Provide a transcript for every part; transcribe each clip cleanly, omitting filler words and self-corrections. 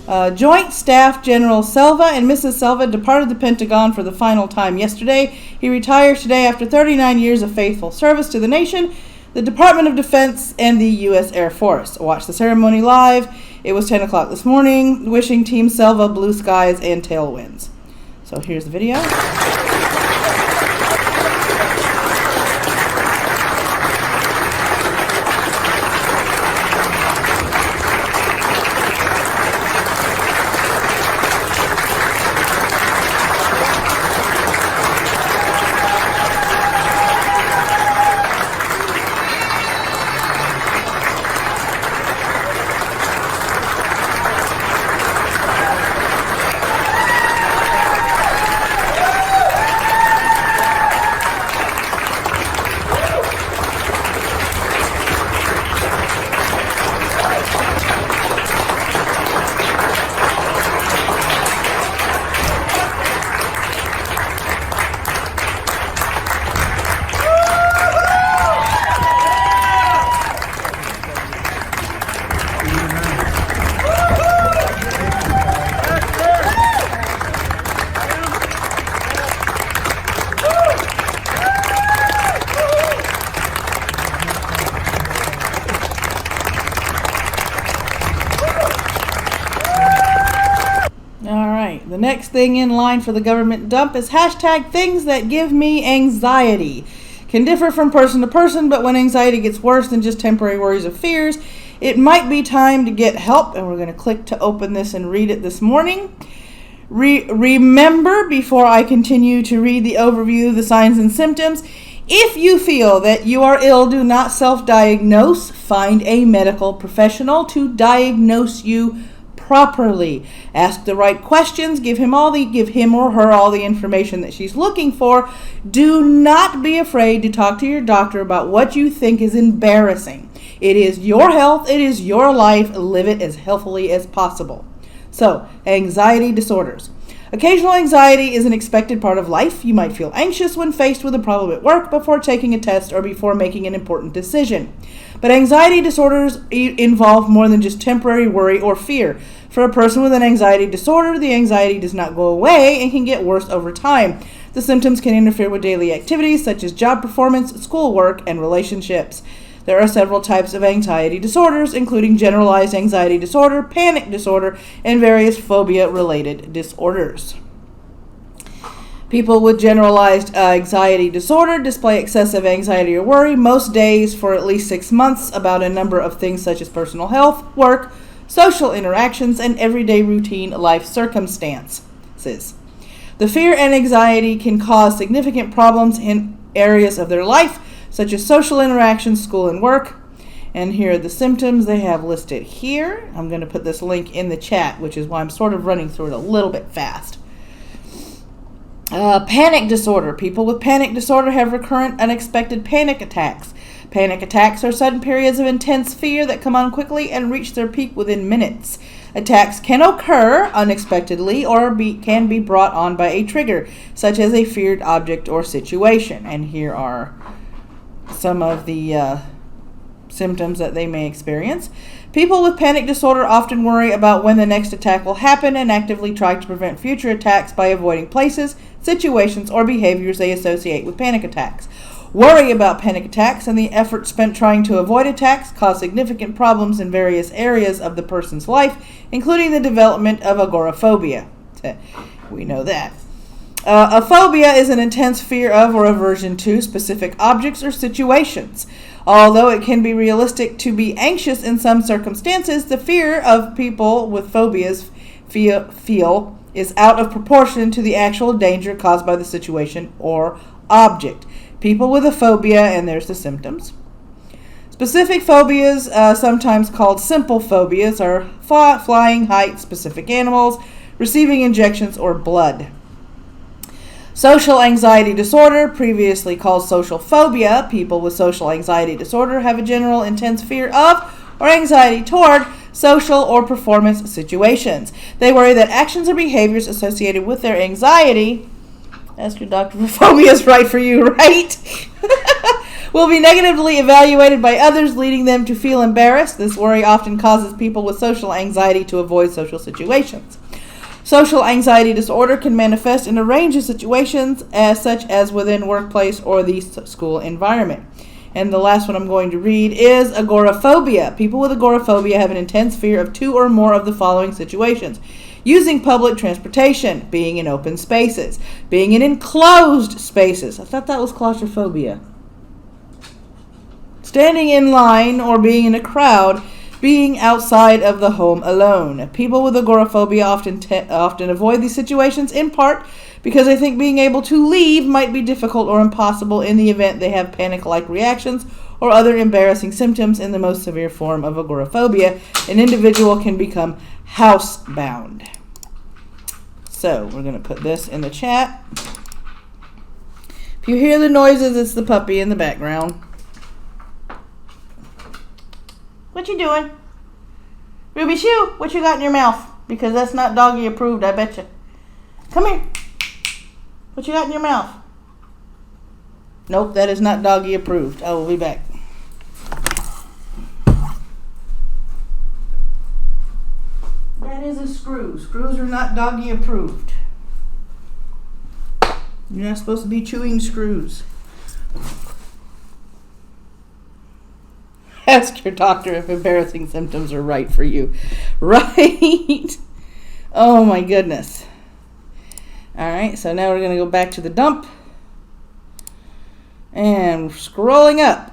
Joint Staff General Selva and Mrs. Selva departed the Pentagon for the final time yesterday. He retires today after 39 years of faithful service to the nation, the Department of Defense, and the U.S. Air Force. Watch the ceremony live. It was 10 o'clock this morning. Wishing Team Selva blue skies and tailwinds. So here's the video. The next thing in line for the government dump is hashtag things that give me anxiety. Can differ from person to person, but when anxiety gets worse than just temporary worries or fears, it might be time to get help. And we're going to click to open this and read it this morning. Remember, before I continue to read the overview, the signs and symptoms, if you feel that you are ill, do not self-diagnose. Find a medical professional to diagnose you properly. Ask the right questions. Give him or her all the information that she's looking for. Do not be afraid to talk to your doctor about what you think is embarrassing. It is your health. It is your life. Live it as healthily as possible. So, anxiety disorders. Occasional anxiety is an expected part of life. You might feel anxious when faced with a problem at work, before taking a test, or before making an important decision. But anxiety disorders involve more than just temporary worry or fear. For a person with an anxiety disorder, the anxiety does not go away and can get worse over time. The symptoms can interfere with daily activities such as job performance, schoolwork, and relationships. There are several types of anxiety disorders, including generalized anxiety disorder, panic disorder, and various phobia-related disorders. People with generalized anxiety disorder display excessive anxiety or worry most days for at least 6 months about a number of things such as personal health, work, social interactions, and everyday routine life circumstances. The fear and anxiety can cause significant problems in areas of their life, such as social interactions, school, and work. And here are the symptoms they have listed here. I'm going to put this link in the chat, which is why I'm sort of running through it a little bit fast. Panic disorder. People with panic disorder have recurrent, unexpected panic attacks. Panic attacks are sudden periods of intense fear that come on quickly and reach their peak within minutes. Attacks can occur unexpectedly or can be brought on by a trigger, such as a feared object or situation. And here are some of the symptoms that they may experience. People with panic disorder often worry about when the next attack will happen and actively try to prevent future attacks by avoiding places, situations, or behaviors they associate with panic attacks. Worry about panic attacks and the effort spent trying to avoid attacks cause significant problems in various areas of the person's life, including the development of agoraphobia. We know that. A phobia is an intense fear of or aversion to specific objects or situations. Although it can be realistic to be anxious in some circumstances, the fear of people with phobias feel is out of proportion to the actual danger caused by the situation or object. People with a phobia, and there's the symptoms. Specific phobias, sometimes called simple phobias, are flying, heights, specific animals, receiving injections, or blood. Social anxiety disorder, previously called social phobia. People with social anxiety disorder have a general intense fear of or anxiety toward social or performance situations. They worry that actions or behaviors associated with their anxiety, ask your doctor for phobia is right for you, right? will be negatively evaluated by others, leading them to feel embarrassed. This worry often causes people with social anxiety to avoid social situations. Social anxiety disorder can manifest in a range of situations, such as within workplace or the school environment. And the last one I'm going to read is agoraphobia. People with agoraphobia have an intense fear of two or more of the following situations: using public transportation, being in open spaces, being in enclosed spaces. I thought that was claustrophobia. Standing in line or being in a crowd, being outside of the home alone. People with agoraphobia often avoid these situations in part because they think being able to leave might be difficult or impossible in the event they have panic-like reactions or other embarrassing symptoms. In the most severe form of agoraphobia, an individual can become housebound. So we're going to put this in the chat. If you hear the noises, it's the puppy in the background. What you doing? Ruby Shoo, what you got in your mouth? Because that's not doggy approved, I bet you. Come here. What you got in your mouth? Nope, that is not doggy approved. I will be back. That is a screw. Screws are not doggy approved. You're not supposed to be chewing screws. Ask your doctor if embarrassing symptoms are right for you. Right? Oh my goodness. Alright, so now we're going to go back to the dump. And scrolling up.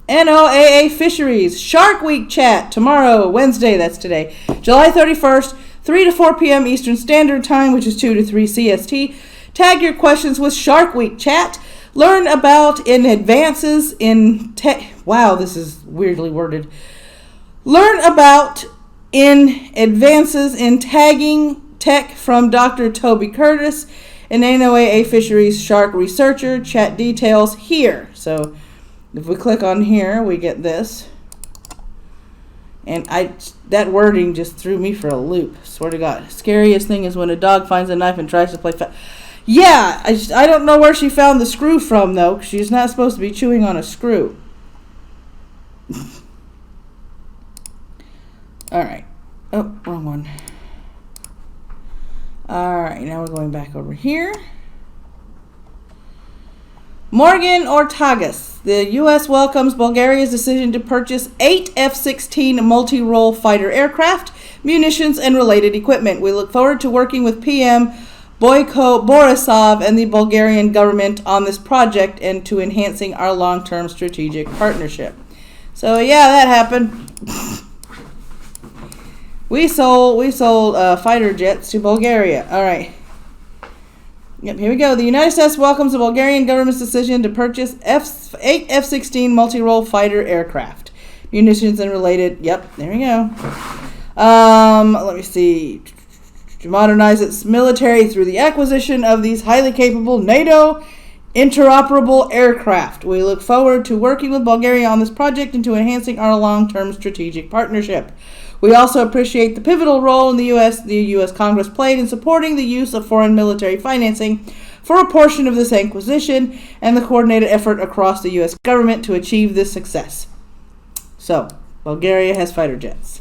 NOAA Fisheries Shark Week chat tomorrow, Wednesday, that's today, July 31st, 3 to 4 p.m. Eastern Standard Time, which is 2 to 3 CST. Tag your questions with Shark Week chat. Learn about advances in tech. Wow, this is weirdly worded. Learn about advances in tagging tech from Dr. Toby Curtis, an NOAA Fisheries shark researcher. Chat details here. So if we click on here, we get this. And that wording just threw me for a loop. Swear to God. Scariest thing is when a dog finds a knife and tries to play Yeah, I don't know where she found the screw from, though, 'cause she's not supposed to be chewing on a screw. All right. Oh, wrong one. All right, now we're going back over here. Morgan Ortagas. The U.S. welcomes Bulgaria's decision to purchase 8 F-16 multi-role fighter aircraft, munitions, and related equipment. We look forward to working with PM Boyko Borisov and the Bulgarian government on this project and to enhancing our long-term strategic partnership. So yeah, that happened. We sold fighter jets to Bulgaria. All right. Yep, here we go. The United States welcomes the Bulgarian government's decision to purchase 8 F-16 multi-role fighter aircraft, munitions and related. Yep, there we go. Let me see. To modernize its military through the acquisition of these highly capable NATO interoperable aircraft. We look forward to working with Bulgaria on this project and to enhancing our long-term strategic partnership. We also appreciate the pivotal role the U.S. Congress played in supporting the use of foreign military financing for a portion of this acquisition and the coordinated effort across the U.S. government to achieve this success. So, Bulgaria has fighter jets.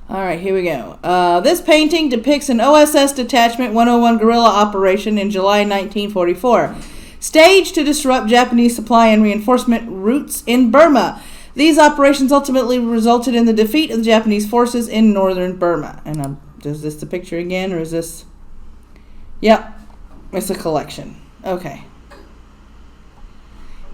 All right, here we go. This painting depicts an OSS Detachment 101 guerrilla operation in July 1944, staged to disrupt Japanese supply and reinforcement routes in Burma. These operations ultimately resulted in the defeat of the Japanese forces in northern Burma. And is this the picture again, or is this? Yep, it's a collection. Okay.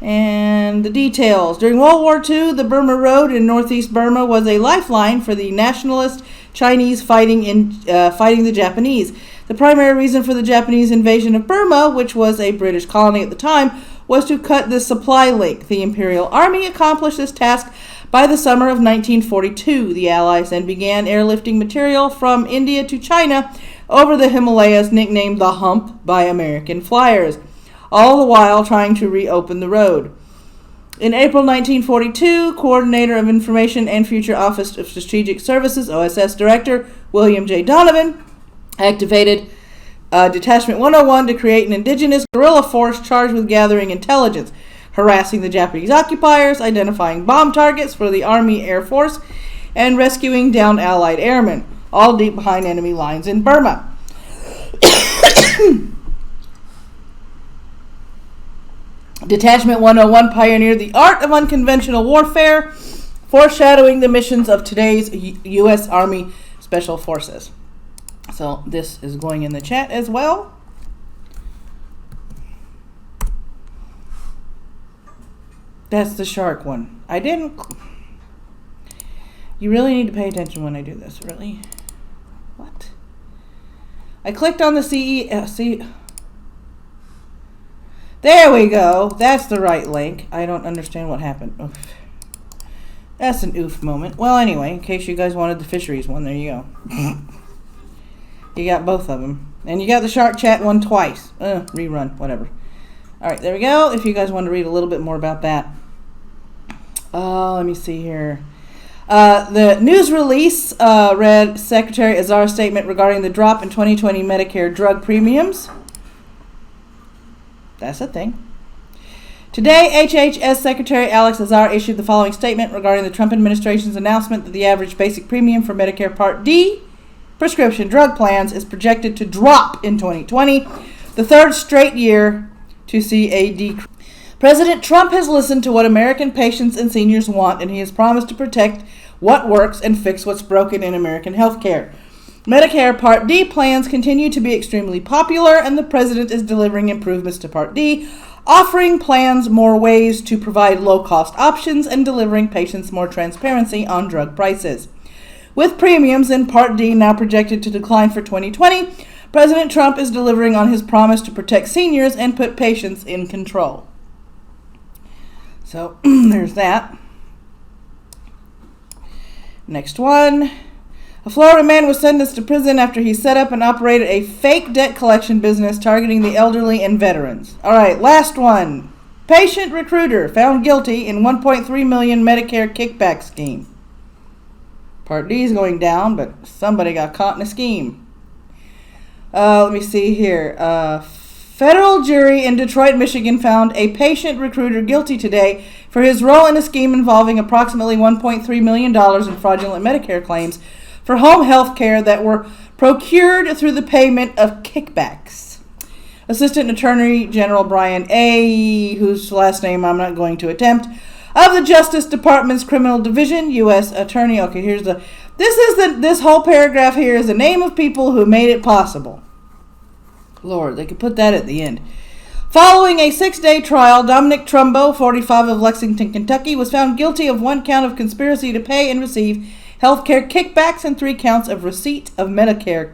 And the details. During World War II, the Burma Road in northeast Burma was a lifeline for the nationalist Chinese fighting the Japanese. The primary reason for the Japanese invasion of Burma, which was a British colony at the time, was to cut the supply link. The Imperial Army accomplished this task by the summer of 1942. The Allies then began airlifting material from India to China over the Himalayas, nicknamed the Hump by American flyers, all the while trying to reopen the road. In April 1942, Coordinator of Information and Future Office of Strategic Services, OSS Director William J. Donovan, activated Detachment 101 to create an indigenous guerrilla force charged with gathering intelligence, harassing the Japanese occupiers, identifying bomb targets for the Army Air Force, and rescuing downed Allied airmen, all deep behind enemy lines in Burma. Detachment 101 pioneered the art of unconventional warfare, foreshadowing the missions of today's U.S. Army Special Forces. So this is going in the chat as well. That's the shark one. I didn't... You really need to pay attention when I do this, really. What? I clicked on the CE... There we go. That's the right link. I don't understand what happened. Oof. That's an oof moment. Well, anyway, in case you guys wanted the fisheries one, there you go. You got both of them. And you got the Shark Chat one twice. Rerun, whatever. Alright, there we go. If you guys want to read a little bit more about that. Let me see here. The news release read Secretary Azar's statement regarding the drop in 2020 Medicare drug premiums. That's a thing. Today, HHS Secretary Alex Azar issued the following statement regarding the Trump administration's announcement that the average basic premium for Medicare Part D prescription drug plans is projected to drop in 2020, the third straight year to see a decrease. President Trump has listened to what American patients and seniors want, and he has promised to protect what works and fix what's broken in American health care. Medicare Part D plans continue to be extremely popular, and the president is delivering improvements to Part D, offering plans more ways to provide low-cost options and delivering patients more transparency on drug prices. With premiums in Part D now projected to decline for 2020, President Trump is delivering on his promise to protect seniors and put patients in control. So, there's that. Next one. A Florida man was sentenced to prison after he set up and operated a fake debt collection business targeting the elderly and veterans. All right, last one. Patient recruiter found guilty in $1.3 million Medicare kickback scheme. Part D is going down, but somebody got caught in a scheme. Let me see here. Federal jury in Detroit, Michigan found a patient recruiter guilty today for his role in a scheme involving approximately $1.3 million in fraudulent Medicare claims for home health care that were procured through the payment of kickbacks. Assistant Attorney General Brian A., whose last name I'm not going to attempt, of the Justice Department's Criminal Division, U.S. Attorney. Okay, here's the... This whole paragraph here is the name of people who made it possible. Lord, they could put that at the end. Following a 6-day trial, Dominic Trumbo, 45 of Lexington, Kentucky, was found guilty of 1 count of conspiracy to pay and receive healthcare kickbacks and 3 counts of receipt of Medicare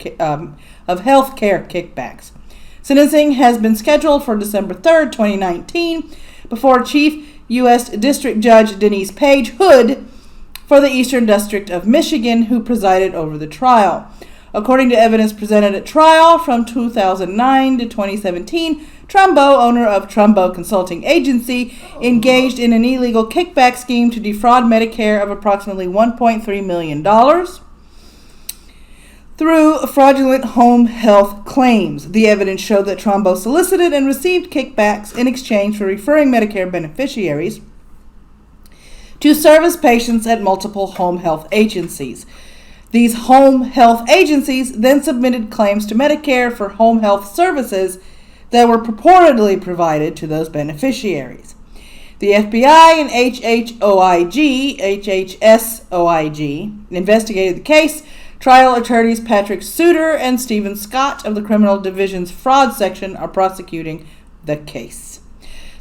of healthcare kickbacks. Sentencing has been scheduled for December 3rd, 2019, before Chief U.S. District Judge Denise Page Hood for the Eastern District of Michigan, who presided over the trial. According to evidence presented at trial from 2009 to 2017, Trumbo, owner of Trumbo Consulting Agency, engaged in an illegal kickback scheme to defraud Medicare of approximately $1.3 million through fraudulent home health claims. The evidence showed that Trumbo solicited and received kickbacks in exchange for referring Medicare beneficiaries to service patients at multiple home health agencies. These home health agencies then submitted claims to Medicare for home health services that were purportedly provided to those beneficiaries. The FBI and HHSOIG investigated the case. Trial attorneys Patrick Suter and Stephen Scott of the Criminal Division's Fraud Section are prosecuting the case.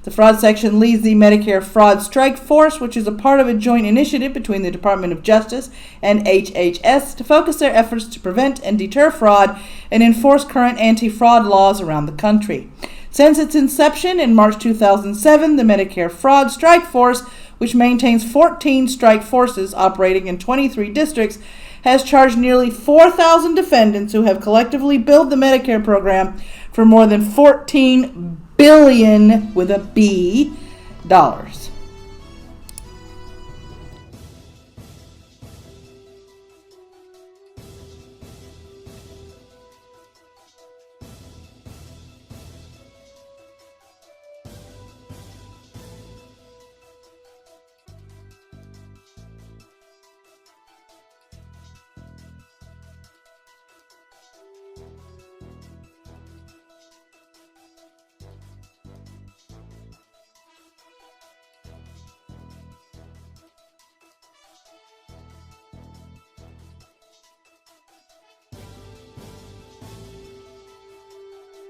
The Fraud Section leads the Medicare Fraud Strike Force, which is a part of a joint initiative between the Department of Justice and HHS to focus their efforts to prevent and deter fraud and enforce current anti-fraud laws around the country. Since its inception in March 2007, the Medicare Fraud Strike Force, which maintains 14 strike forces operating in 23 districts, has charged nearly 4,000 defendants who have collectively billed the Medicare program for more than $14 billion with a B dollars.